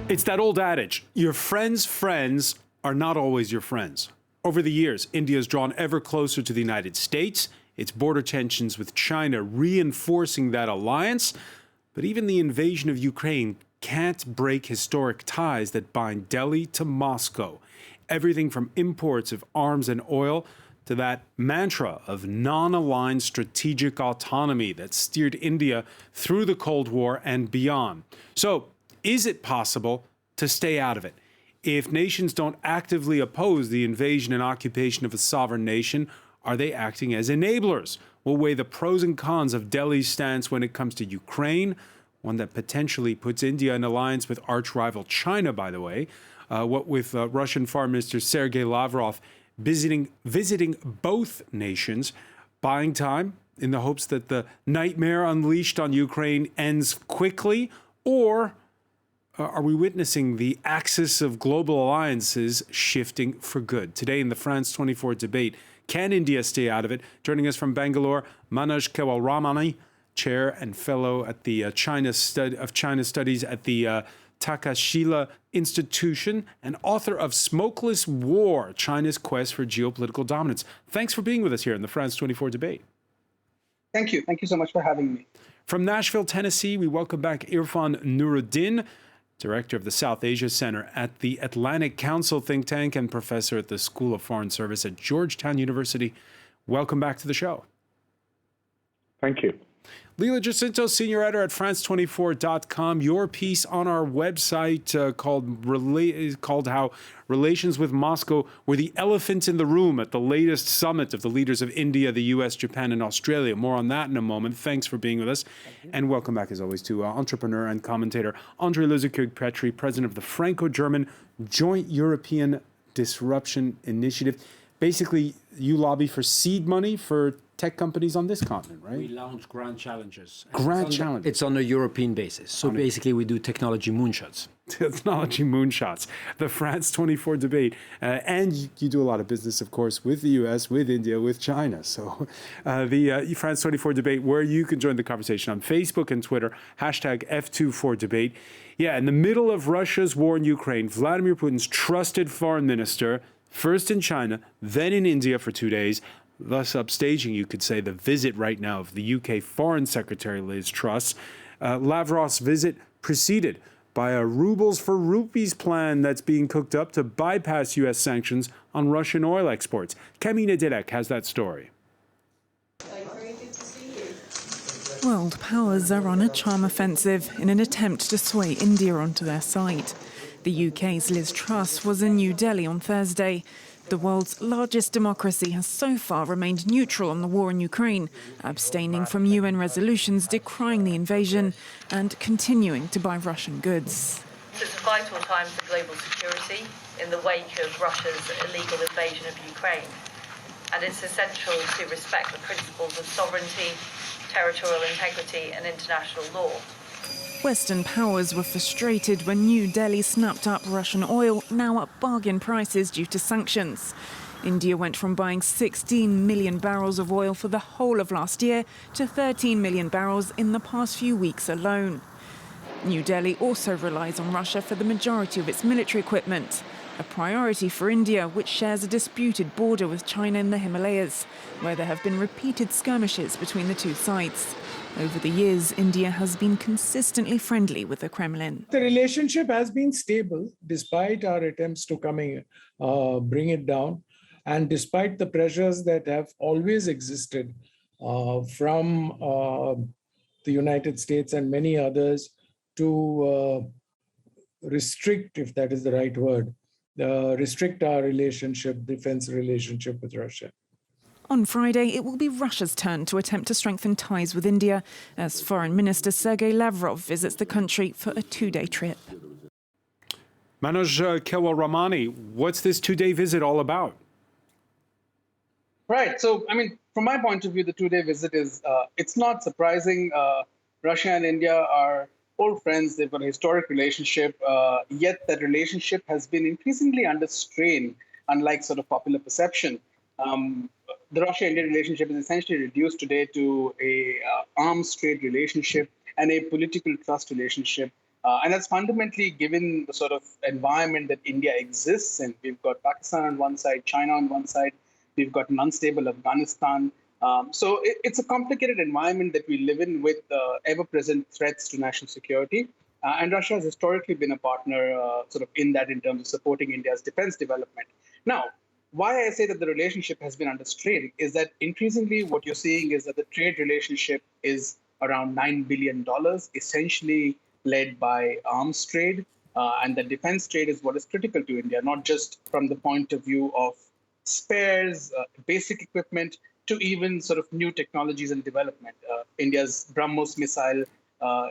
It's that old adage, your friends' friends are not always your friends. Over the years, India has drawn ever closer to the United States, its border tensions with China reinforcing that alliance. But even the invasion of Ukraine can't break historic ties that bind Delhi to Moscow. Everything from imports of arms and oil to that mantra of non-aligned strategic autonomy that steered India through the Cold War and beyond. So, is it possible to stay out of it? If nations don't actively oppose the invasion and occupation of a sovereign nation, are they acting as enablers? We'll weigh the pros and cons of Delhi's stance when it comes to Ukraine, one that potentially puts India in alliance with arch-rival China, by the way. What with Russian Foreign Minister Sergei Lavrov visiting both nations, buying time in the hopes that the nightmare unleashed on Ukraine ends quickly, or are we witnessing the axis of global alliances shifting for good? Today in the France 24 debate, can India stay out of it? Joining us from Bangalore, Manoj Kewalramani, chair and fellow at the China Studies at the Takashila Institution, and author of Smokeless War, China's Quest for Geopolitical Dominance. Thanks for being with us here in the France 24 debate. Thank you. Thank you so much for having me. From Nashville, Tennessee, we welcome back Irfan Nuruddin, Director of the South Asia Center at the Atlantic Council think tank and professor at the School of Foreign Service at Georgetown University. Welcome back to the show. Thank you. Leila Jacinto, senior editor at France24.com. Your piece on our website called How Relations with Moscow Were the Elephant in the Room at the latest summit of the leaders of India, the U.S., Japan, and Australia. More on that in a moment. Thanks for being with us. And welcome back, as always, to entrepreneur and commentator Andrei Lizakug-Petri, president of the Franco-German Joint European Disruption Initiative. Basically, you lobby for seed money for tech companies on this continent, right? We launch grand challenges. It's on a European basis. So basically, we do technology moonshots. Technology moonshots. The France 24 debate. And you do a lot of business, of course, with the U.S., with India, with China. So the France 24 debate, where you can join the conversation on Facebook and Twitter, hashtag F24debate. Yeah, in the middle of Russia's war in Ukraine, Vladimir Putin's trusted foreign minister, first in China, then in India for 2 days, thus upstaging, you could say, the visit right now of the UK Foreign Secretary Liz Truss. Lavrov's visit preceded by a rubles for rupees plan that's being cooked up to bypass U.S. sanctions on Russian oil exports. Kamina Dilek has that story. World powers are on a charm offensive in an attempt to sway India onto their side. The UK's Liz Truss was in New Delhi on Thursday. The world's largest democracy has so far remained neutral on the war in Ukraine, abstaining from UN resolutions decrying the invasion and continuing to buy Russian goods. It's a vital time for global security in the wake of Russia's illegal invasion of Ukraine. And it's essential to respect the principles of sovereignty, territorial integrity and international law. Western powers were frustrated when New Delhi snapped up Russian oil, now at bargain prices due to sanctions. India went from buying 16 million barrels of oil for the whole of last year to 13 million barrels in the past few weeks alone. New Delhi also relies on Russia for the majority of its military equipment, a priority for India, which shares a disputed border with China in the Himalayas, where there have been repeated skirmishes between the two sides. Over the years, India has been consistently friendly with the Kremlin. The relationship has been stable despite our attempts to bring it down, and despite the pressures that have always existed from the United States and many others to restrict, if that is the right word, restrict our defense relationship with Russia. On Friday, it will be Russia's turn to attempt to strengthen ties with India as Foreign Minister Sergei Lavrov visits the country for a 2-day trip. Manoj Kewalramani, what's this 2-day visit all about? Right. So, from my point of view, the 2-day visit is, it's not surprising. Russia and India are old friends. They've got a historic relationship, yet that relationship has been increasingly under strain, unlike sort of popular perception. The Russia-India relationship is essentially reduced today to a arms trade relationship and a political trust relationship And that's fundamentally given the sort of environment that India exists in. We've got Pakistan on one side, China on one side, we've got an unstable Afghanistan. So it's a complicated environment that we live in with ever-present threats to national security. And Russia has historically been a partner sort of in that in terms of supporting India's defense development. Now, why I say that the relationship has been under strain is that increasingly what you're seeing is that the trade relationship is around $9 billion, essentially led by arms trade. And the defense trade is what is critical to India, not just from the point of view of spares, basic equipment, to even sort of new technologies and development. India's BrahMos missile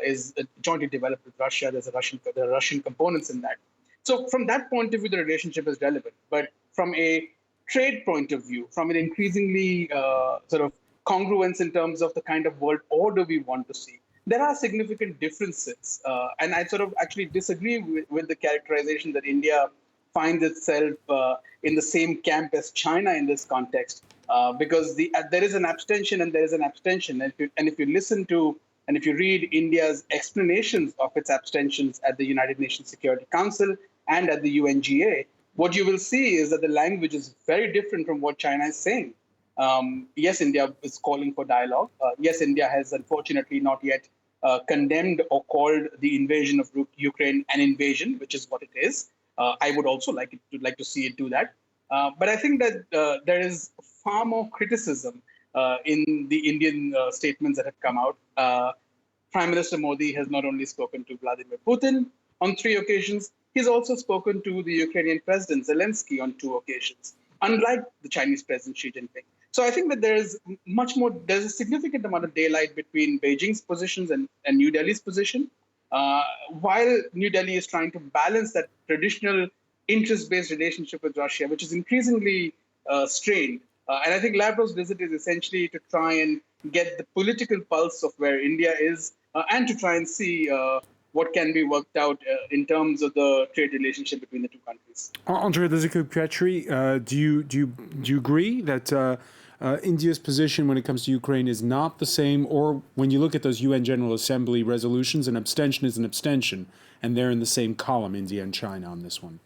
is jointly developed with Russia. There are Russian components in that. So from that point of view, the relationship is relevant. But from a trade point of view, from an increasingly sort of congruence in terms of the kind of world order we want to see, there are significant differences. And I sort of actually disagree with the characterization that India finds itself in the same camp as China in this context, because there is an abstention and there is an abstention. And if you listen to and if you read India's explanations of its abstentions at the United Nations Security Council and at the UNGA, what you will see is that the language is very different from what China is saying. Yes, India is calling for dialogue. Yes, India has unfortunately not yet condemned or called the invasion of Ukraine an invasion, which is what it is. I would also like to see it do that. But I think that there is far more criticism in the Indian statements that have come out. Prime Minister Modi has not only spoken to Vladimir Putin on 3 occasions, he's also spoken to the Ukrainian President Zelensky on 2 occasions, unlike the Chinese President Xi Jinping. So I think that there's a significant amount of daylight between Beijing's positions and New Delhi's position, while New Delhi is trying to balance that traditional interest-based relationship with Russia, which is increasingly strained. And I think Lavrov's visit is essentially to try and get the political pulse of where India is and to try and see what can be worked out in terms of the trade relationship between the two countries. Andrei Lizikov-Petri, do you agree that India's position when it comes to Ukraine is not the same, or when you look at those UN General Assembly resolutions, an abstention is an abstention, and they're in the same column, India and China, on this one?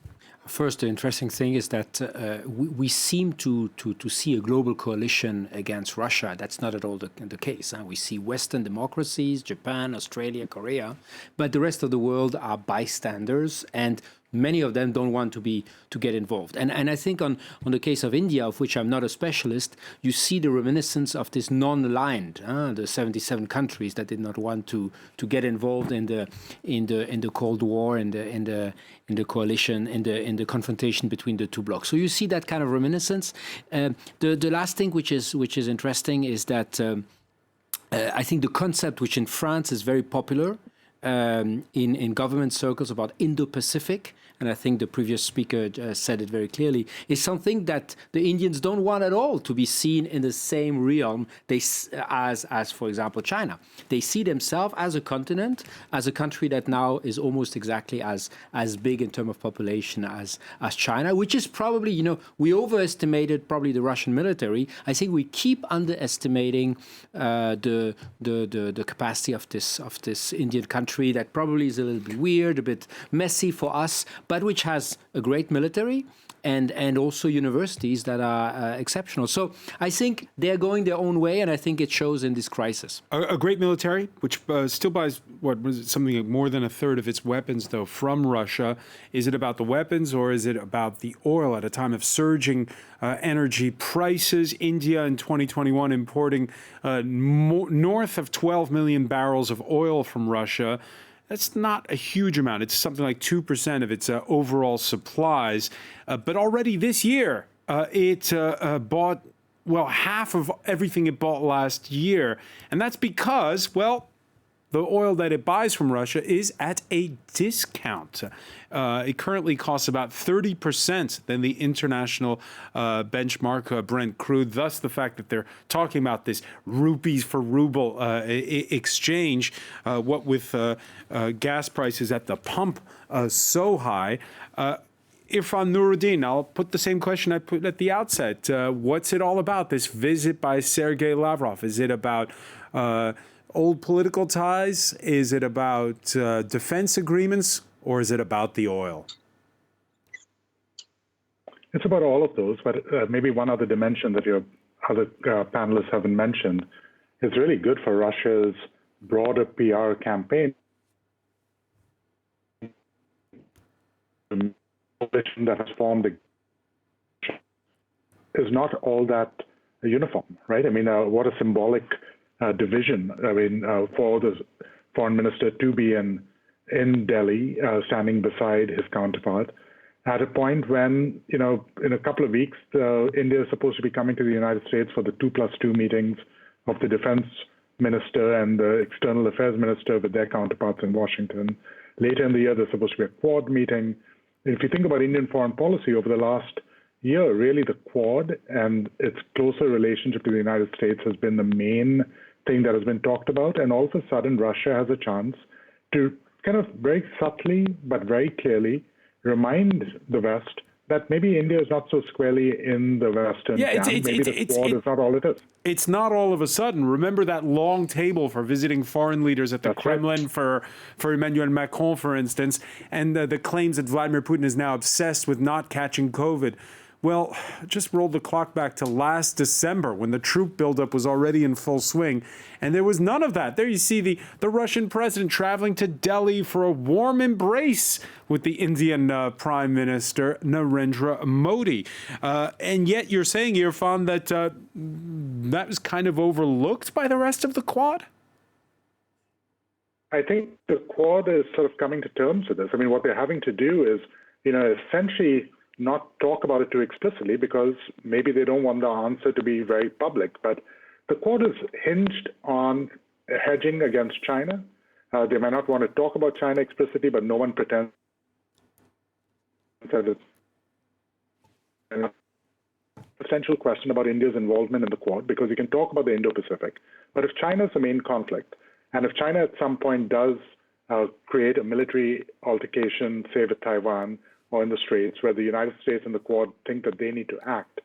First, the interesting thing is that we seem to see a global coalition against Russia. That's not at all the case. We see Western democracies, Japan, Australia, Korea, but the rest of the world are bystanders, and many of them don't want to get involved. And I think on the case of India, of which I'm not a specialist, you see the reminiscence of this non-aligned, the 77 countries that did not want to get involved in the Cold War, in the coalition, in the confrontation between the two blocs. So you see that kind of reminiscence. The last thing which is interesting is that I think the concept, which in France is very popular in government circles, about Indo-Pacific, and I think the previous speaker said it very clearly, is something that the Indians don't want at all to be seen in the same realm as, for example, China. They see themselves as a continent, as a country that now is almost exactly as big in terms of population as China, which is probably, we overestimated probably the Russian military. I think we keep underestimating the capacity of this Indian country that probably is a little bit weird, a bit messy for us, but which has a great military and also universities that are exceptional. So I think they're going their own way, and I think it shows in this crisis. A great military, which still buys, something like more than a third of its weapons, though, from Russia. Is it about the weapons, or is it about the oil at a time of surging energy prices? India in 2021 importing north of 12 million barrels of oil from Russia. That's not a huge amount. It's something like 2% of its overall supplies. But already this year, it bought, half of everything it bought last year. And that's because, the oil that it buys from Russia is at a discount. It currently costs about 30% than the international benchmark Brent crude. Thus, the fact that they're talking about this rupees for ruble exchange, what with gas prices at the pump so high. Irfan Nuruddin, I'll put the same question I put at the outset. What's it all about, this visit by Sergei Lavrov? Is it about old political ties? Is it about defense agreements, or is it about the oil? It's about all of those, but maybe one other dimension that your other panelists haven't mentioned is really good for Russia's broader PR campaign. The coalition that has formed is not all that uniform, right? I mean, what a symbolic division. I mean, for the foreign minister to be in Delhi, standing beside his counterpart, at a point when, in a couple of weeks, India is supposed to be coming to the United States for the 2+2 meetings of the defense minister and the external affairs minister with their counterparts in Washington. Later in the year, there's supposed to be a Quad meeting. If you think about Indian foreign policy over the last year, really the Quad and its closer relationship to the United States has been the main thing that has been talked about. And all of a sudden, Russia has a chance to kind of very subtly but very clearly remind the West that maybe India is not so squarely in the Western camp. Maybe the Quad is not all it is. It's not all of a sudden. Remember that long table for visiting foreign leaders at the Kremlin, right. for Emmanuel Macron, for instance, and the claims that Vladimir Putin is now obsessed with not catching COVID. Well, just roll the clock back to last December when the troop buildup was already in full swing, and there was none of that. There you see the Russian president traveling to Delhi for a warm embrace with the Indian Prime Minister Narendra Modi. And yet you're saying, Irfan, that that was kind of overlooked by the rest of the Quad? I think the Quad is sort of coming to terms with this. I mean, what they're having to do is, essentially not talk about it too explicitly because maybe they don't want the answer to be very public. But the Quad is hinged on hedging against China. They might not want to talk about China explicitly, but no one pretends that it's an essential question about India's involvement in the Quad because you can talk about the Indo-Pacific. But if China is the main conflict, and if China at some point does create a military altercation, say with Taiwan, or in the Straits, where the United States and the Quad think that they need to act,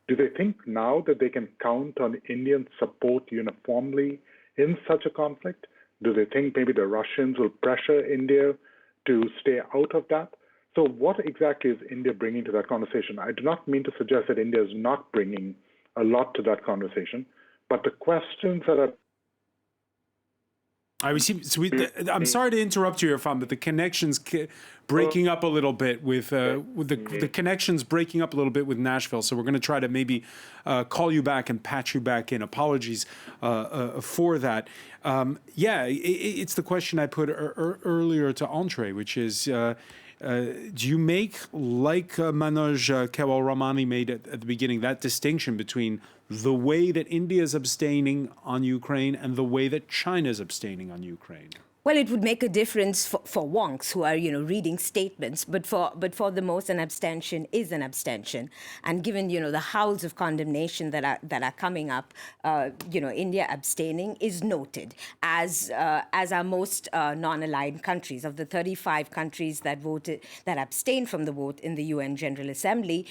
do they think now that they can count on Indian support uniformly in such a conflict? Do they think maybe the Russians will pressure India to stay out of that? So what exactly is India bringing to that conversation? I do not mean to suggest that India is not bringing a lot to that conversation, but the questions that are I'm sorry to interrupt you, Irfan, but the connection's breaking up a little bit with the connections breaking up a little bit with Nashville. So we're going to try to maybe call you back and patch you back in. Apologies for that. It's the question I put earlier to Andre, which is, do you make, like Manoj Kewalramani made at the beginning, that distinction between the way that India is abstaining on Ukraine and the way that China is abstaining on Ukraine? Well, it would make a difference for wonks who are, reading statements, but for the most, an abstention is an abstention. And given, the howls of condemnation that are coming up, India abstaining is noted as our most non-aligned countries. Of the 35 countries that abstained from the vote in the UN General Assembly,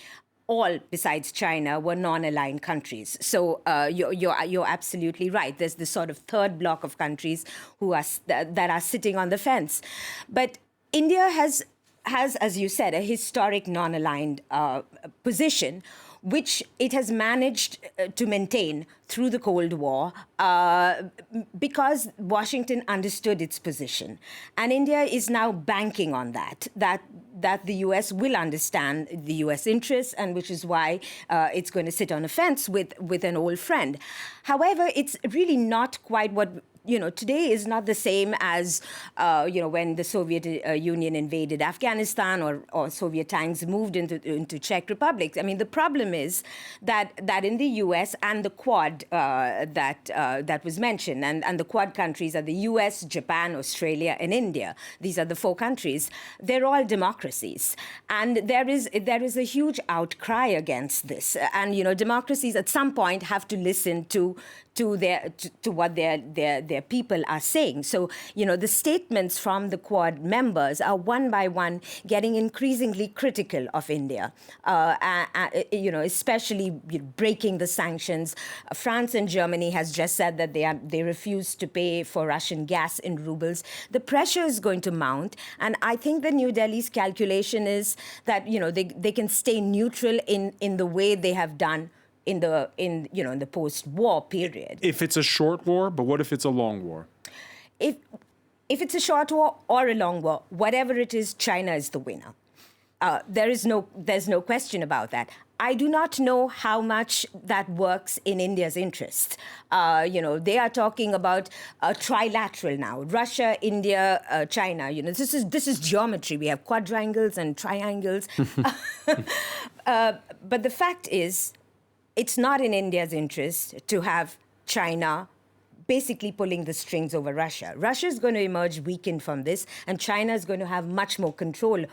all besides China were non-aligned countries. So you're absolutely right. There's this sort of third block of countries that are sitting on the fence. But India has, as you said, a historic non-aligned position, which it has managed to maintain through the Cold War because Washington understood its position. And India is now banking on that the U.S. will understand the U.S. interests, and which is why it's going to sit on a fence with an old friend. However, it's really not quite what today is not the same as, when the Soviet Union invaded Afghanistan or Soviet tanks moved into Czech Republic. I mean, the problem is that in the U.S. and the Quad that was mentioned, and the Quad countries are the U.S., Japan, Australia, and India. These are the 4 countries. They're all democracies. And there is a huge outcry against this. And, democracies at some point have to listen to what their people are saying. So, the statements from the Quad members are one by one getting increasingly critical of India, especially breaking the sanctions, France and Germany has just said that they refuse to pay for Russian gas in rubles. The pressure is going to mount, and I think the New Delhi's calculation is that they can stay neutral in the way they have done in the post-war period. If it's a short war, but what if it's a long war? If it's a short war or a long war, whatever it is, China is the winner. There's no question about that. I do not know how much that works in India's interest. They are talking about a trilateral now: Russia, India, China. This is geometry. We have quadrangles and triangles. But the fact is, it's not in India's interest to have China basically pulling the strings over Russia. Russia is going to emerge weakened from this, and China is going to have much more control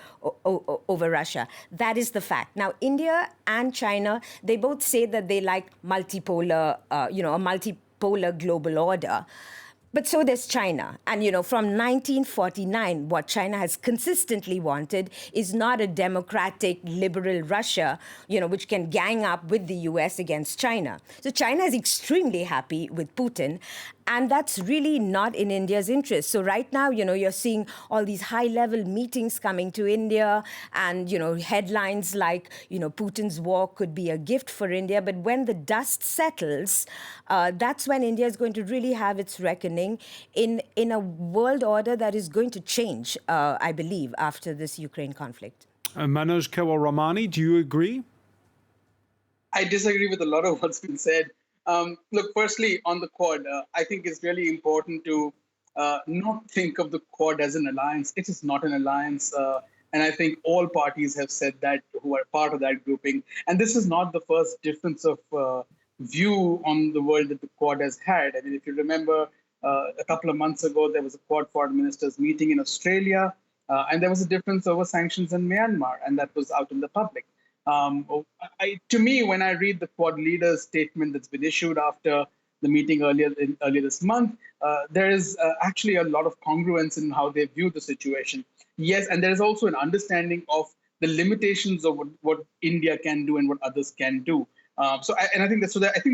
over Russia. That is the fact. Now, India and China, they both say that they like multipolar, a multipolar global order. But so does China. And, from 1949, what China has consistently wanted is not a democratic, liberal Russia, which can gang up with the US against China. So China is extremely happy with Putin. And that's really not in India's interest. So right now, you're seeing all these high-level meetings coming to India and, headlines like, Putin's war could be a gift for India. But when the dust settles, that's when India is going to really have its reckoning in a world order that is going to change, I believe, after this Ukraine conflict. Manoj Kewal-Ramani, do you agree? I disagree with a lot of what's been said. Look, firstly, on the Quad, I think it's really important to not think of the Quad as an alliance. It is not an alliance. And I think all parties have said that who are part of that grouping. And this is not the first difference of view on the world that the Quad has had. I mean, if you remember, a couple of months ago, there was a Quad foreign ministers meeting in Australia, and there was a difference over sanctions in Myanmar, and that was out in the public. To me, when I read the Quad leaders' statement that's been issued after the meeting earlier this month, there is actually a lot of congruence in how they view the situation. Yes, and there is also an understanding of the limitations of what India can do and what others can do. I think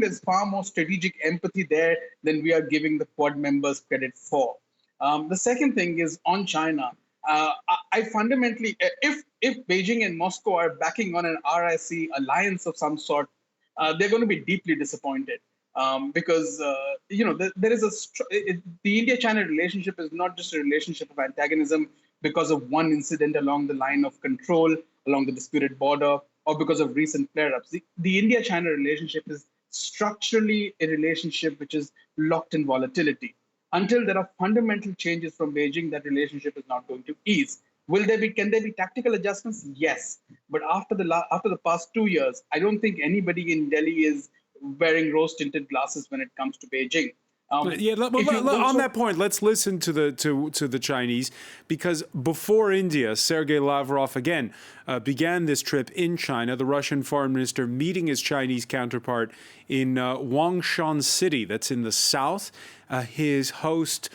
there's far more strategic empathy there than we are giving the Quad members credit for. The second thing is on China. I fundamentally, if Beijing and Moscow are backing on an RIC alliance of some sort, they're going to be deeply disappointed because there is the India-China relationship is not just a relationship of antagonism because of one incident along the line of control along the disputed border or because of recent flare-ups. The India-China relationship is structurally a relationship which is locked in volatility. Until there are fundamental changes from Beijing, that relationship is not going to ease. Can there be tactical adjustments? Yes. But after the past 2 years, I don't think anybody in Delhi is wearing rose-tinted glasses when it comes to Beijing. On that point, let's listen to the Chinese, because before India, Sergei Lavrov again began this trip in China. The Russian foreign minister meeting his Chinese counterpart in Wangshan City, that's in the south. His host,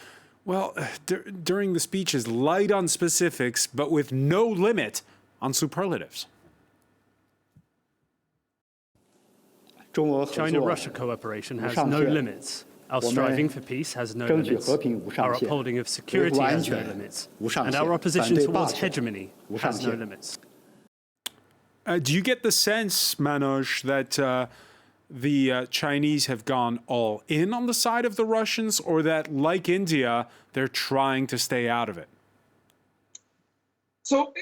during the speech, is light on specifics, but with no limit on superlatives. China-Russia cooperation has no limits. Our striving for peace has no limits. Our upholding of security has no limits. And our opposition towards hegemony has no limits. Do you get the sense, Manoj, that the Chinese have gone all in on the side of the Russians, or that, like India, they're trying to stay out of it? So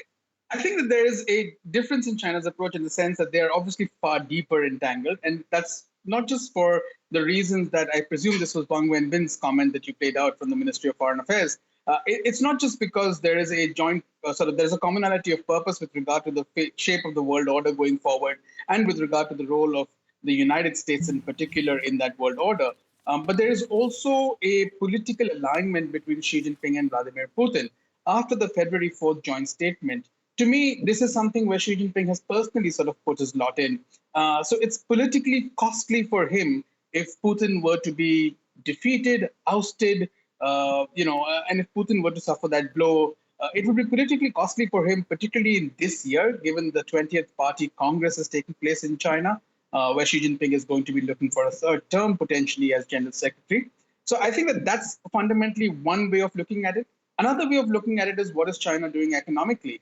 I think that there is a difference in China's approach in the sense that they are obviously far deeper entangled, and that's not just for the reasons that I presume this was Wang Wenbin's comment that you played out from the Ministry of Foreign Affairs. It's not just because there is a joint, there's a commonality of purpose with regard to the shape of the world order going forward and with regard to the role of the United States in particular in that world order. But there is also a political alignment between Xi Jinping and Vladimir Putin. After the February 4th joint statement, to me, this is something where Xi Jinping has personally sort of put his lot in. So it's politically costly for him if Putin were to be defeated, ousted, and if Putin were to suffer that blow, it would be politically costly for him, particularly in this year, given the 20th Party Congress is taking place in China. where Xi Jinping is going to be looking for a third term potentially as General Secretary. So I think that that's fundamentally one way of looking at it. Another way of looking at it is what is China doing economically?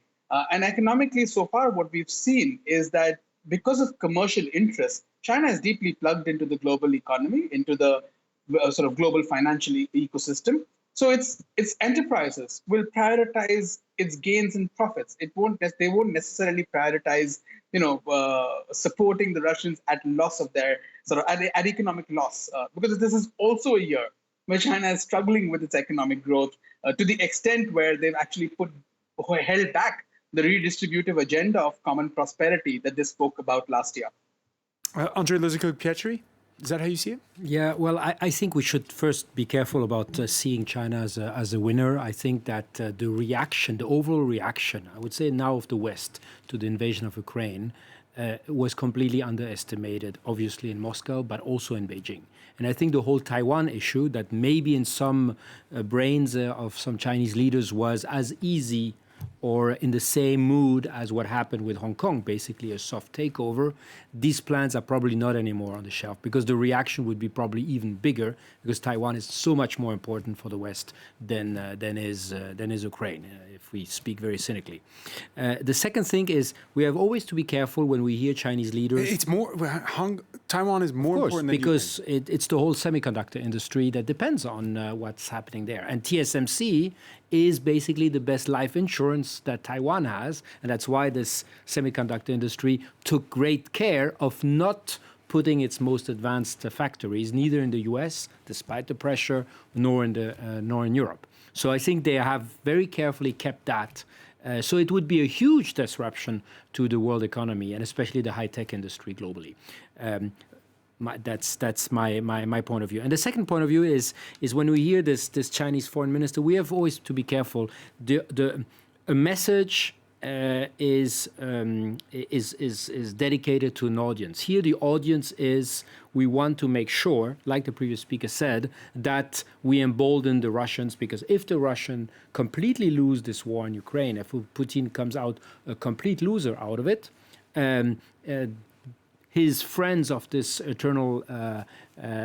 And economically, so far, what we've seen is that because of commercial interests, China is deeply plugged into the global economy, into the sort of global financial ecosystem. So its enterprises will prioritize its gains and profits. They won't necessarily prioritize, supporting the Russians at loss of their at economic loss, because this is also a year where China is struggling with its economic growth to the extent where they've actually held back the redistributive agenda of common prosperity that they spoke about last year. Andrei Lozico-Pietri, is that how you see it? Yeah, well, I think we should first be careful about seeing China as a winner. I think that the overall reaction, I would say now of the West to the invasion of Ukraine was completely underestimated, obviously in Moscow, but also in Beijing. And I think the whole Taiwan issue that maybe in some brains of some Chinese leaders was as easy or in the same mood as what happened with Hong Kong, basically a soft takeover, these plans are probably not anymore on the shelf because the reaction would be probably even bigger because Taiwan is so much more important for the West than is Ukraine, if we speak very cynically. The second thing is we have always to be careful when we hear Chinese leaders. It's more Taiwan is more important than because it's the whole semiconductor industry that depends on what's happening there, and TSMC is basically the best life insurance that Taiwan has, and that's why this semiconductor industry took great care of not putting its most advanced factories neither in the US, despite the pressure, nor in Europe. So I think they have very carefully kept that. So it would be a huge disruption to the world economy and especially the high-tech industry globally. That's my point of view. And the second point of view is when we hear this Chinese foreign minister, we have always to be careful. A message is dedicated to an audience. Here the audience is we want to make sure, like the previous speaker said, that we embolden the Russians, because if the Russians completely lose this war in Ukraine, if Putin comes out a complete loser out of it, his friends of this eternal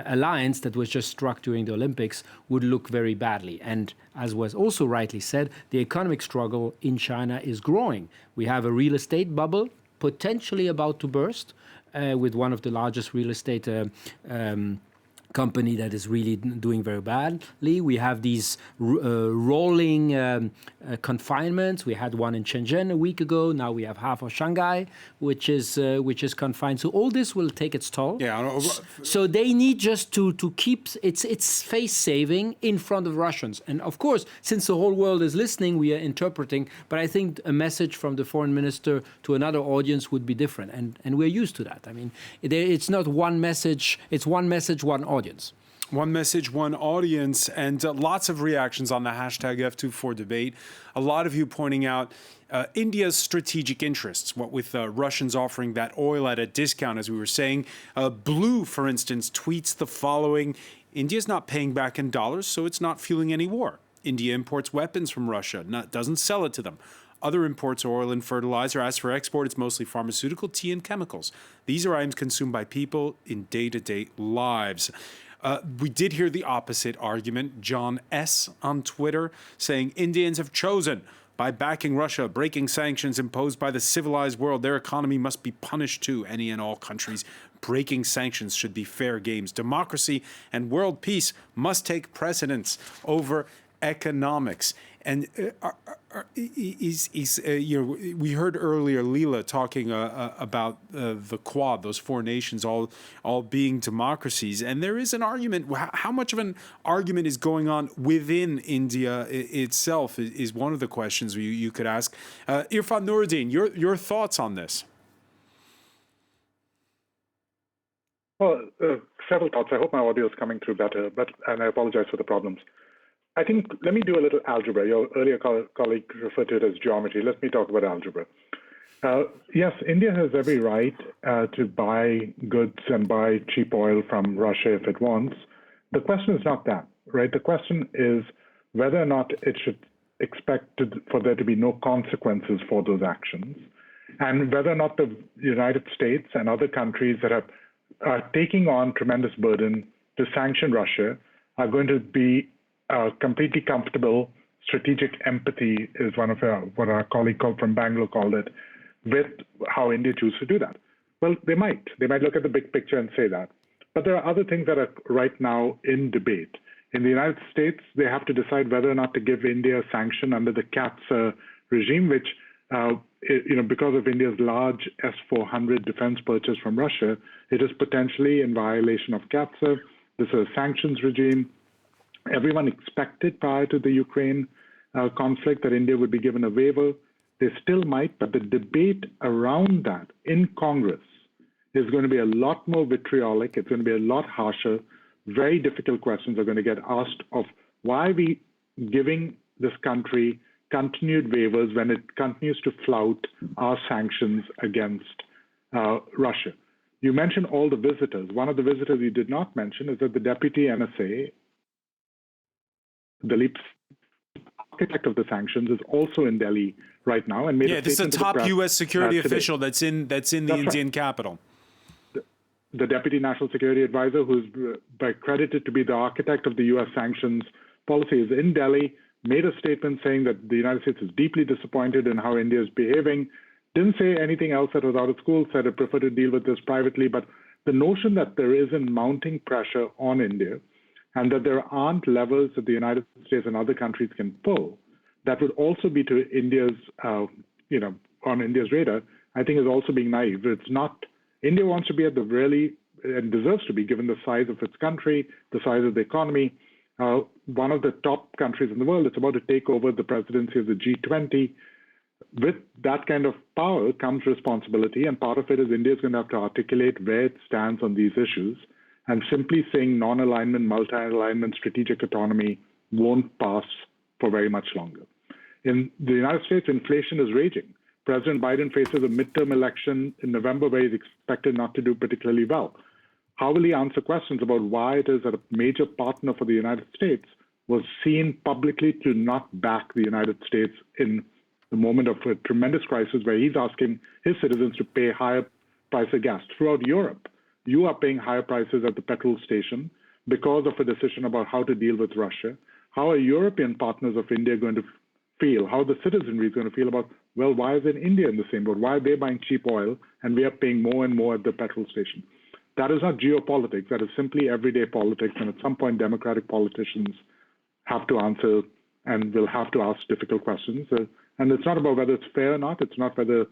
alliance that was just struck during the Olympics would look very badly. And as was also rightly said, the economic struggle in China is growing. We have a real estate bubble potentially about to burst with one of the largest real estate company that is really doing very badly. We have these rolling confinements. We had one in Shenzhen a week ago. Now we have half of Shanghai, which is confined. So all this will take its toll. Yeah. So they need just to keep its face saving in front of Russians. And of course, since the whole world is listening, we are interpreting. But I think a message from the foreign minister to another audience would be different. And we're used to that. I mean, it's not one message. It's one message, one audience. One message, one audience, and lots of reactions on the hashtag F24 debate. A lot of you pointing out India's strategic interests, what with Russians offering that oil at a discount, as we were saying. Blue, for instance, tweets the following: India's not paying back in dollars, so it's not fueling any war. India imports weapons from Russia, doesn't sell it to them. Other imports oil and fertilizer. As for export, it's mostly pharmaceutical, tea, and chemicals. These are items consumed by people in day-to-day lives. We did hear the opposite argument. John S. on Twitter saying Indians have chosen by backing Russia, breaking sanctions imposed by the civilized world. Their economy must be punished too. Any and all countries breaking sanctions should be fair games. Democracy and world peace must take precedence over economics. And we heard earlier Leela talking about the Quad, those four nations all being democracies. And there is an argument. How much of an argument is going on within India itself is one of the questions you could ask. Irfan Nuruddin, your thoughts on this? Well, several thoughts. I hope my audio is coming through better, and I apologize for the problems. I think, let me do a little algebra. Your earlier colleague referred to it as geometry. Let me talk about algebra. Yes, India has every right to buy goods and buy cheap oil from Russia if it wants. The question is not that, right? The question is whether or not it should expect for there to be no consequences for those actions. and whether or not the United States and other countries that are taking on tremendous burden to sanction Russia are going to be completely comfortable. Strategic empathy is one of what our colleague from Bangalore called it, with how India chooses to do that. Well, they might. They might look at the big picture and say that. But there are other things that are right now in debate. In the United States, they have to decide whether or not to give India a sanction under the CAATSA regime, which, because of India's large S-400 defense purchase from Russia, it is potentially in violation of CAATSA. This is a sanctions regime. Everyone expected prior to the Ukraine conflict that India would be given a waiver. They still might, but the debate around that in Congress is going to be a lot more vitriolic. It's going to be a lot harsher. Very difficult questions are going to get asked of why are we giving this country continued waivers when it continues to flout our sanctions against Russia. You mentioned all the visitors. One of the visitors you did not mention is that the deputy NSA, the architect of the sanctions, is also in Delhi right now and made a this is a top U.S. security official that's in the Indian capital. The deputy national security advisor, who's credited to be the architect of the U.S. sanctions policy, is in Delhi, made a statement saying that the United States is deeply disappointed in how India is behaving. Didn't say anything else that was out of school, said it preferred to deal with this privately. But the notion that there isn't mounting pressure on India and that there aren't levers that the United States and other countries can pull, that would also be to India's, on India's radar, I think is also being naive. It's not, India wants to be at the really, and deserves to be, given the size of its country, the size of the economy, one of the top countries in the world. It's about to take over the presidency of the G20. With that kind of power comes responsibility, and part of it is India is going to have to articulate where it stands on these issues. And simply saying non-alignment, multi-alignment, strategic autonomy won't pass for very much longer. In the United States, inflation is raging. President Biden faces a midterm election in November where he's expected not to do particularly well. How will he answer questions about why it is that a major partner for the United States was seen publicly to not back the United States in the moment of a tremendous crisis where he's asking his citizens to pay higher price of gas? Throughout Europe, you are paying higher prices at the petrol station because of a decision about how to deal with Russia. How are European partners of India going to feel? How the citizenry is going to feel about, well, why is India in the same boat? Why are they buying cheap oil and we are paying more and more at the petrol station? That is not geopolitics. That is simply everyday politics. And at some point, democratic politicians have to answer and will have to ask difficult questions. And it's not about whether it's fair or not. It's not whether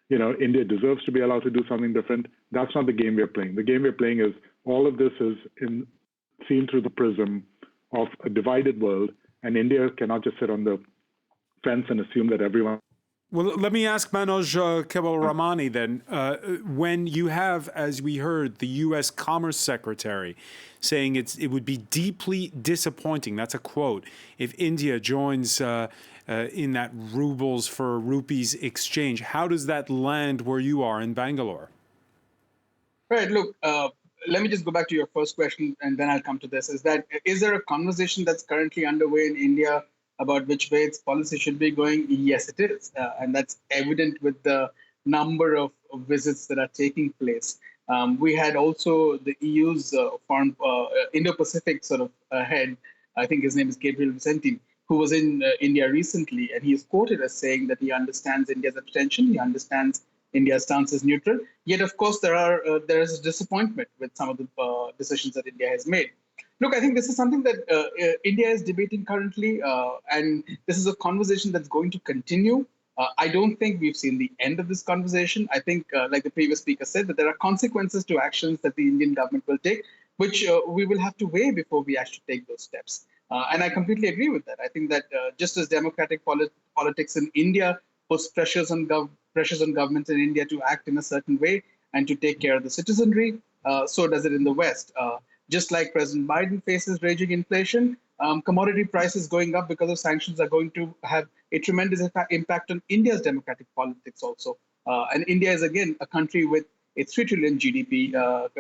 India deserves to be allowed to do something different. That's not the game we're playing. The game we're playing is all of this is seen through the prism of a divided world, and India cannot just sit on the fence and assume that everyone. Well, let me ask Manoj Kewalramani then. When you have, as we heard, the U.S. Commerce Secretary saying it would be deeply disappointing, that's a quote, if India joins in that rubles for rupees exchange, how does that land where you are in Bangalore? Right. Look, let me just go back to your first question, and then I'll come to this. Is there a conversation that's currently underway in India about which way its policy should be going? Yes, it is. And that's evident with the number of visits that are taking place. We had also the EU's foreign Indo-Pacific sort of head, I think his name is Gabriel Vicente, who was in India recently, and he is quoted as saying that he understands India's abstention, he understands India's stance is neutral. Yet, of course, there is disappointment with some of the decisions that India has made. Look, I think this is something that India is debating currently, and this is a conversation that's going to continue. I don't think we've seen the end of this conversation. I think, like the previous speaker said, that there are consequences to actions that the Indian government will take, which we will have to weigh before we actually take those steps. And I completely agree with that. I think that just as democratic politics in India puts pressures on governments in India to act in a certain way and to take care of the citizenry, so does it in the West. Just like President Biden faces raging inflation, commodity prices going up because of sanctions are going to have a tremendous impact on India's democratic politics also. And India is, again, a country with a 3 trillion GDP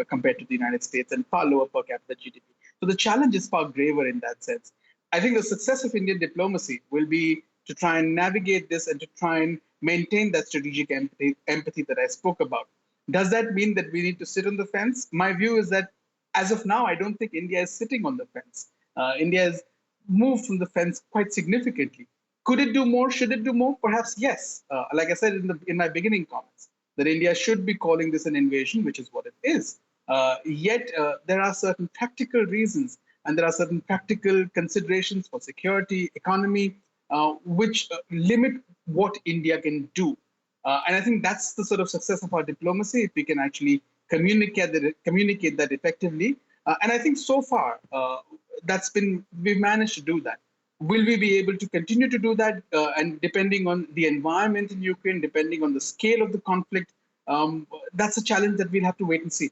compared to the United States and far lower per capita GDP. So the challenge is far graver in that sense. I think the success of Indian diplomacy will be to try and navigate this and to try and maintain that strategic empathy that I spoke about. Does that mean that we need to sit on the fence? My view is that as of now, I don't think India is sitting on the fence. India has moved from the fence quite significantly. Could it do more? Should it do more? Perhaps yes. Like I said in my beginning comments, that India should be calling this an invasion, which is what it is. Yet there are certain practical reasons and there are certain practical considerations for security, economy, which limit what India can do. And I think that's the sort of success of our diplomacy, if we can actually communicate that effectively. And I think so far, we've managed to do that. Will we be able to continue to do that? And depending on the environment in Ukraine, depending on the scale of the conflict, that's a challenge that we'll have to wait and see.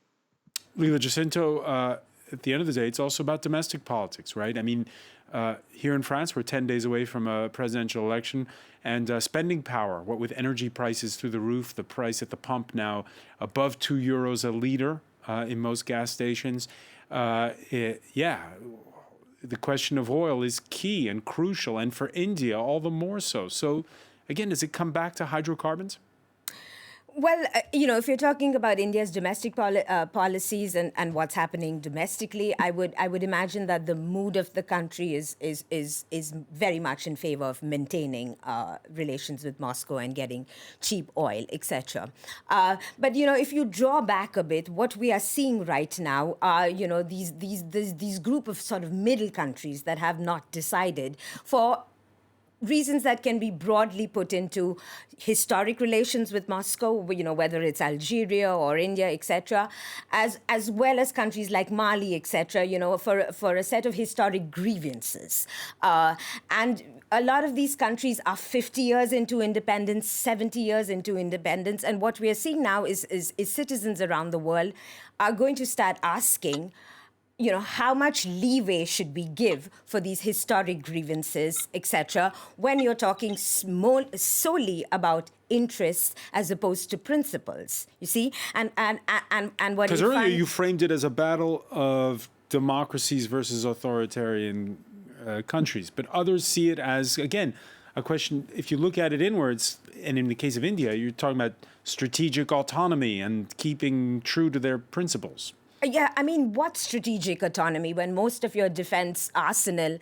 Leela Jacinto, at the end of the day, it's also about domestic politics, right? I mean, here in France, we're 10 days away from a presidential election, and spending power, what with energy prices through the roof, the price at the pump now above €2 a liter in most gas stations. The question of oil is key and crucial, and for India, all the more so. So, again, does it come back to hydrocarbons? Well, if you're talking about India's domestic policies and what's happening domestically, I would imagine that the mood of the country is very much in favor of maintaining relations with Moscow and getting cheap oil, etc. But if you draw back a bit, what we are seeing right now are these group of sort of middle countries that have not decided for reasons that can be broadly put into historic relations with Moscow, whether it's Algeria or India, etc., as well as countries like Mali, etc., for a set of historic grievances. And a lot of these countries are 50 years into independence, 70 years into independence, and what we are seeing now is citizens around the world are going to start asking, how much leeway should we give for these historic grievances, etc., when you're talking solely about interests as opposed to principles, you see? And what because earlier you framed it as a battle of democracies versus authoritarian countries, but others see it as, again, a question, if you look at it inwards, and in the case of India, you're talking about strategic autonomy and keeping true to their principles. Yeah, I mean, what strategic autonomy when most of your defense arsenal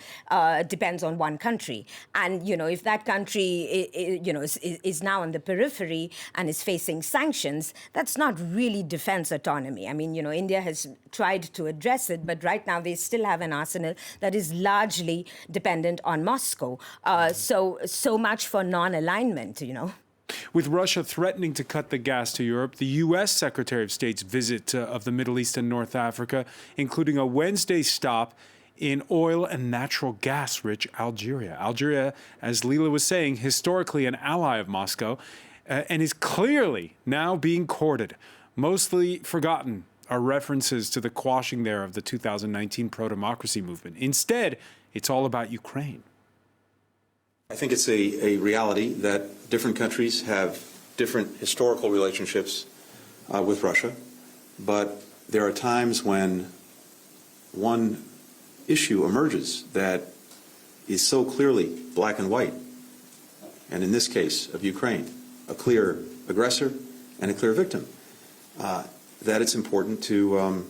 depends on one country? And, if that country, is now on the periphery and is facing sanctions, that's not really defense autonomy. I mean, India has tried to address it, but right now they still have an arsenal that is largely dependent on Moscow. So much for non-alignment, With Russia threatening to cut the gas to Europe, the U.S. Secretary of State's visit of the Middle East and North Africa, including a Wednesday stop in oil and natural gas-rich Algeria. Algeria, as Leela was saying, historically an ally of Moscow, and is clearly now being courted. Mostly forgotten are references to the quashing there of the 2019 pro-democracy movement. Instead, it's all about Ukraine. I think it's a reality that different countries have different historical relationships with Russia, but there are times when one issue emerges that is so clearly black and white, and in this case of Ukraine, a clear aggressor and a clear victim, that it's important to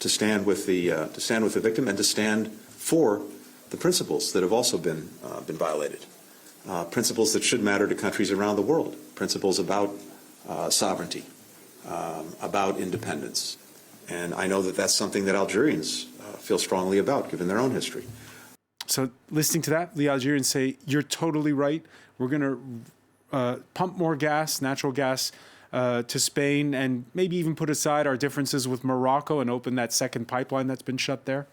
stand with the victim and to stand for the principles that have also been violated, principles that should matter to countries around the world, principles about sovereignty, about independence. And I know that that's something that Algerians feel strongly about, given their own history. So listening to that, the Algerians say, you're totally right. We're going to pump more gas, natural gas, to Spain, and maybe even put aside our differences with Morocco and open that second pipeline that's been shut there.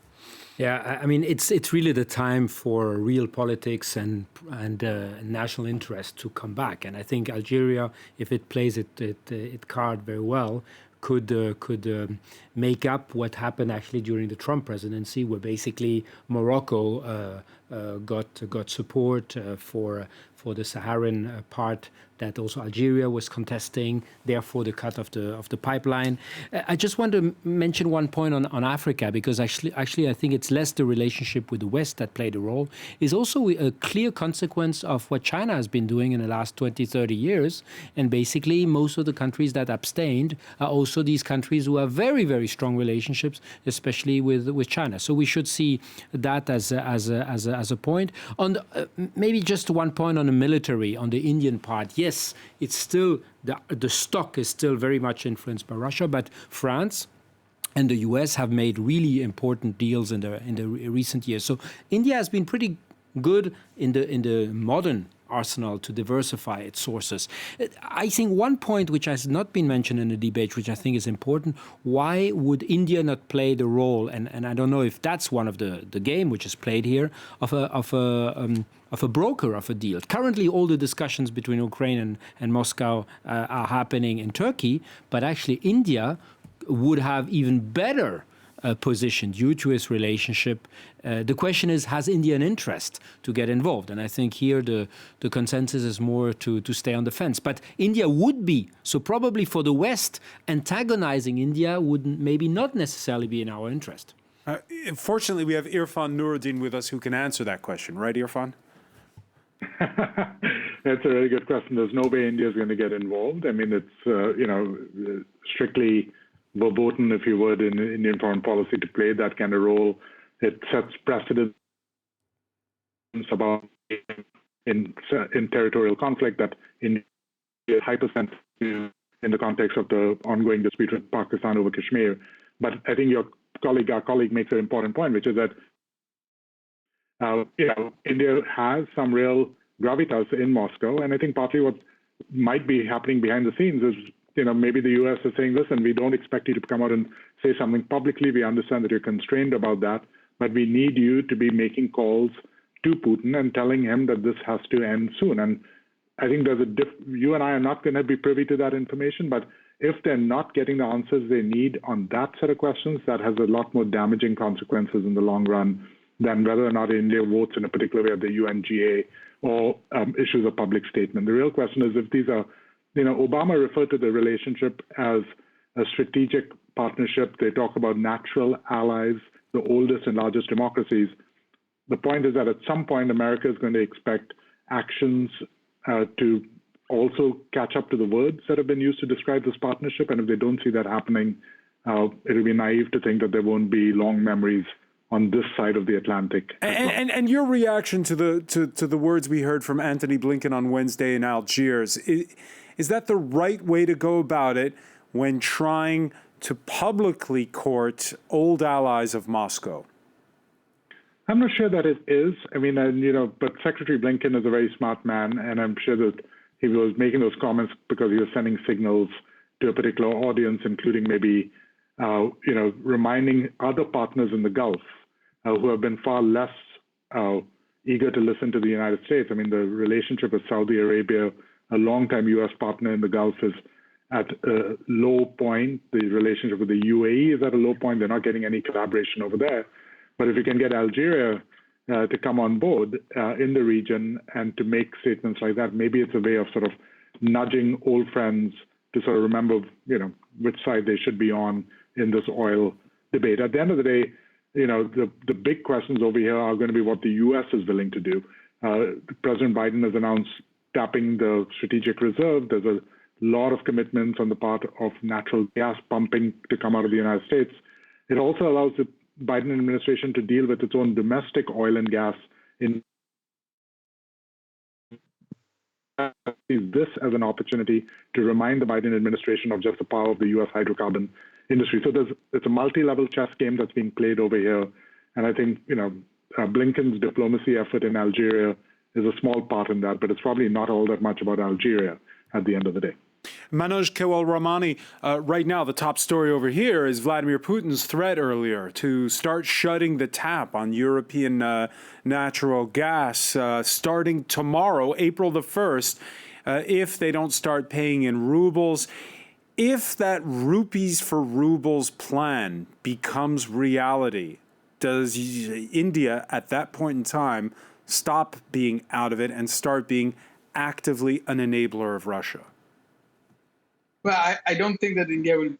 Yeah, I mean, it's really the time for real politics and national interest to come back. And I think Algeria, if it plays it card very well, could make up what happened actually during the Trump presidency, where basically Morocco got support for the Saharan part that also Algeria was contesting, therefore the cut of the pipeline. I just want to mention one point on Africa, because actually I think it's less the relationship with the West that played a role. It's also a clear consequence of what China has been doing in the last 20, 30 years. And basically, most of the countries that abstained are also these countries who have very, very strong relationships, especially with China. So we should see that as a point. On maybe just one point on the military, on the Indian part. Yes, it's still the stock is still very much influenced by Russia, but France and the US have made really important deals in the recent years. So India has been pretty good in the modern arsenal to diversify its sources. I think one point which has not been mentioned in the debate, which I think is important, why would India not play the role, and I don't know if that's one of the game which is played here, of a broker of a deal. Currently, all the discussions between Ukraine and Moscow are happening in Turkey, but actually India would have even better position due to its relationship. The question is, has India an interest to get involved? And I think here the consensus is more to stay on the fence. But India would be, so probably for the West, antagonizing India would maybe not necessarily be in our interest. Fortunately, we have Irfan Nuruddin with us who can answer that question. Right, Irfan? That's a really good question. There's no way India is going to get involved. I mean, it's, strictly verboten, if you would, in Indian foreign policy to play that kind of role. It sets precedents about in territorial conflict that India is hypersensitive in the context of the ongoing dispute with Pakistan over Kashmir. But I think our colleague makes an important point, which is that India has some real gravitas in Moscow, and I think partly what might be happening behind the scenes is, maybe the U.S. is saying, listen, we don't expect you to come out and say something publicly. We understand that you're constrained about that, but we need you to be making calls to Putin and telling him that this has to end soon. And I think you and I are not going to be privy to that information, but if they're not getting the answers they need on that set of questions, that has a lot more damaging consequences in the long run than whether or not India votes in a particular way at the UNGA or issues a public statement. The real question is if these are, Obama referred to the relationship as a strategic partnership. They talk about natural allies, the oldest and largest democracies. The point is that at some point, America is going to expect actions to also catch up to the words that have been used to describe this partnership. And if they don't see that happening, it'll be naive to think that there won't be long memories on this side of the Atlantic. And your reaction to the words we heard from Antony Blinken on Wednesday in Algiers, is that the right way to go about it when trying to publicly court old allies of Moscow? I'm not sure that it is. I mean, but Secretary Blinken is a very smart man, and I'm sure that he was making those comments because he was sending signals to a particular audience, including maybe, reminding other partners in the Gulf who have been far less eager to listen to the United States. I mean, the relationship with Saudi Arabia, a longtime U.S. partner in the Gulf, is at a low point. The relationship with the UAE is at a low point. They're not getting any collaboration over there. But if you can get Algeria to come on board in the region and to make statements like that, maybe it's a way of sort of nudging old friends to sort of remember, which side they should be on in this oil debate. At the end of the day, the big questions over here are going to be what the U.S. is willing to do. President Biden has announced tapping the strategic reserve. There's a lot of commitments on the part of natural gas pumping to come out of the United States. It also allows the Biden administration to deal with its own domestic oil and gas in this as an opportunity to remind the Biden administration of just the power of the U.S. hydrocarbon industry. So it's a multi-level chess game that's being played over here. And I think, Blinken's diplomacy effort in Algeria is a small part in that, but it's probably not all that much about Algeria at the end of the day. Manoj Kewal-Ramani, right now the top story over here is Vladimir Putin's threat earlier to start shutting the tap on European natural gas starting tomorrow, April the 1st, if they don't start paying in rubles. If that rupees for rubles plan becomes reality, does India at that point in time stop being out of it and start being actively an enabler of Russia? Well, I don't think that India will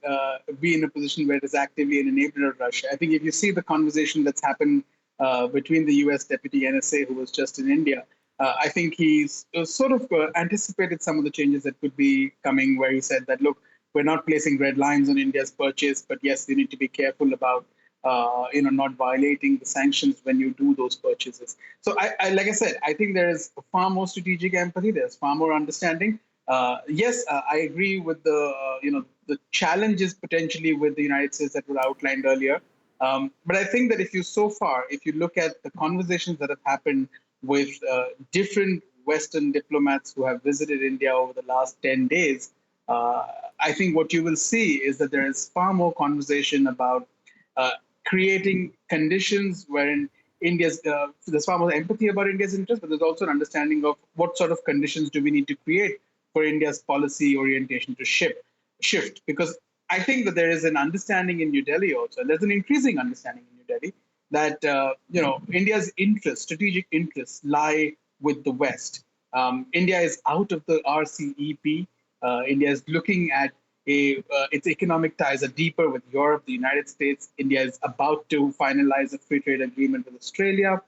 be in a position where it is actively an enabler of Russia. I think if you see the conversation that's happened between the US Deputy NSA, who was just in India, I think he's sort of anticipated some of the changes that could be coming, where he said that, look, we're not placing red lines on India's purchase, but yes, we need to be careful about not violating the sanctions when you do those purchases. So, like I said, I think there is far more strategic empathy. There's far more understanding. Yes, I agree with the challenges potentially with the United States that were outlined earlier. But I think that if you look at the conversations that have happened with different Western diplomats who have visited India over the last 10 days, I think what you will see is that there is far more conversation about creating conditions wherein there's far more empathy about India's interests, but there's also an understanding of what sort of conditions do we need to create for India's policy orientation to shift. Because I think that there is an understanding in New Delhi also, and there's an increasing understanding in New Delhi that India's strategic interests lie with the West. India is out of the RCEP. India is looking at its economic ties are deeper with Europe, the United States. India is about to finalize a free trade agreement with Australia.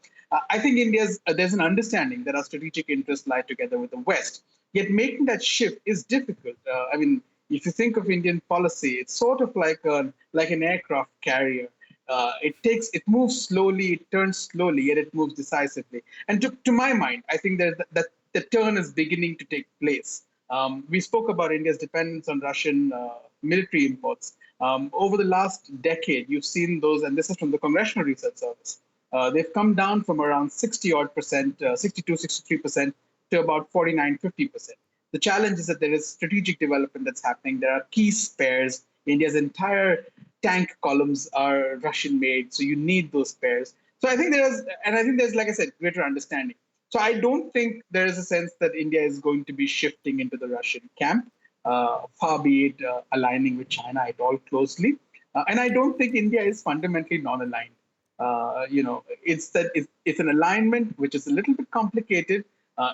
I think there's an understanding that our strategic interests lie together with the West. Yet making that shift is difficult. If you think of Indian policy, it's sort of like an aircraft carrier. It moves slowly, it turns slowly, yet it moves decisively. And to my mind, I think that the turn is beginning to take place. We spoke about India's dependence on Russian military imports. Over the last decade, you've seen those, and this is from the Congressional Research Service. They've come down from around 62, 63% to about 49, 50%. The challenge is that there is strategic development that's happening. There are key spares. India's entire tank columns are Russian-made, so you need those spares. So I think there's, like I said, greater understanding. So I don't think there is a sense that India is going to be shifting into the Russian camp, far be it aligning with China at all closely. And I don't think India is fundamentally non-aligned. It's an alignment which is a little bit complicated.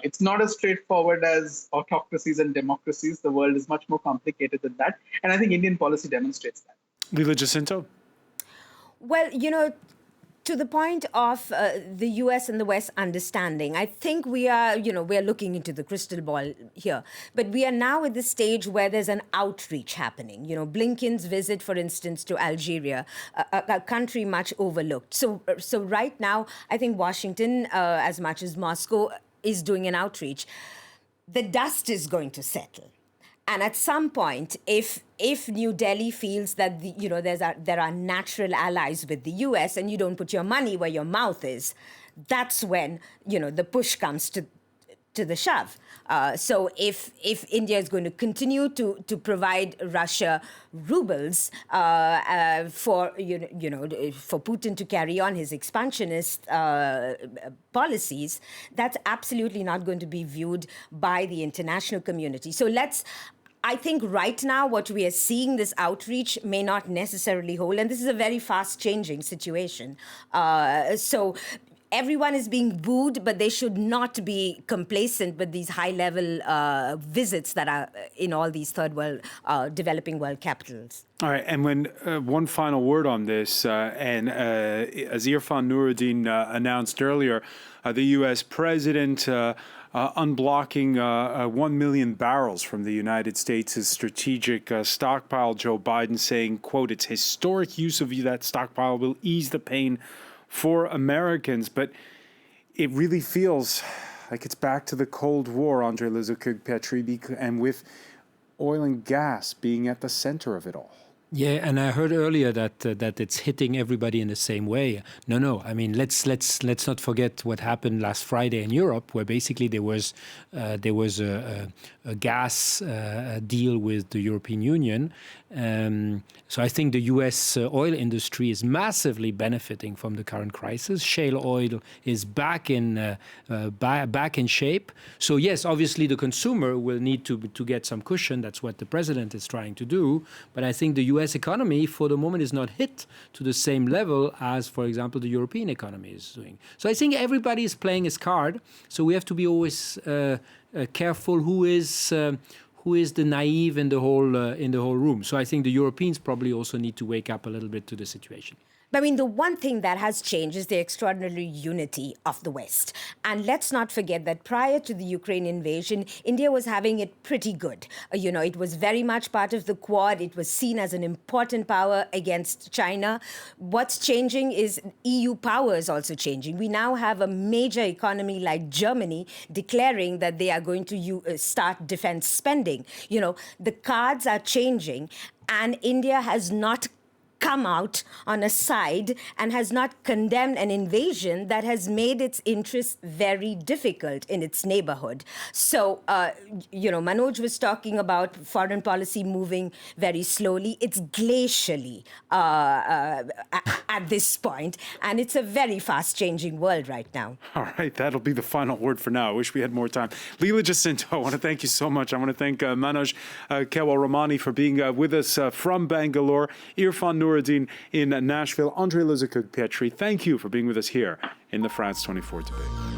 It's not as straightforward as autocracies and democracies. The world is much more complicated than that. And I think Indian policy demonstrates that. Leela Jacinto? Well, to the point of the US and the West understanding, I think we are looking into the crystal ball here. But we are now at the stage where there's an outreach happening. Blinken's visit, for instance, to Algeria, a country much overlooked. So right now, I think Washington, as much as Moscow, is doing an outreach. The dust is going to settle. And at some point, if New Delhi feels that there are natural allies with the US and you don't put your money where your mouth is, that's when the push comes to the shove. So if India is going to continue to provide Russia rubles for Putin to carry on his expansionist policies, that's absolutely not going to be viewed by the international community. So I think right now what we are seeing, this outreach may not necessarily hold, and this is a very fast-changing situation. So everyone is being booed, but they should not be complacent with these high-level visits that are in all these third world, developing world capitals. All right, and when one final word on this, and as Irfan Nuruddin announced earlier, the U.S. president unblocking 1 million barrels from the United States' strategic stockpile. Joe Biden saying, quote, "Its historic use of that stockpile will ease the pain for Americans." But it really feels like it's back to the Cold War, Andrei Lizukug-Petri, and with oil and gas being at the center of it all. Yeah, and I heard earlier that it's hitting everybody in the same way. No. I mean, let's not forget what happened last Friday in Europe, where basically there was a gas deal with the European Union, So I think the U.S. Oil industry is massively benefiting from the current crisis. Shale oil is back in shape. So yes, obviously the consumer will need to get some cushion. That's what the president is trying to do. But I think the U.S. economy, for the moment, is not hit to the same level as, for example, the European economy is doing. So I think everybody is playing his card. So we have to be always careful who is the naive in the whole room. So I think the Europeans probably also need to wake up a little bit to the situation. I mean, the one thing that has changed is the extraordinary unity of the West. And let's not forget that prior to the Ukraine invasion, India was having it pretty good. It was very much part of the Quad. It was seen as an important power against China. What's changing is EU power is also changing. We now have a major economy like Germany declaring that they are going to start defense spending. The cards are changing, and India has not come out on a side and has not condemned an invasion that has made its interests very difficult in its neighborhood. So, Manoj was talking about foreign policy moving very slowly. It's glacially at this point, and it's a very fast-changing world right now. All right, that'll be the final word for now. I wish we had more time. Leela Jacinto, I want to thank you so much. I want to thank Manoj Kewal-Ramani for being with us from Bangalore, Irfan Nuruddin in Nashville, Andrei Luzakuk-Petri. Thank you for being with us here in the France 24 debate.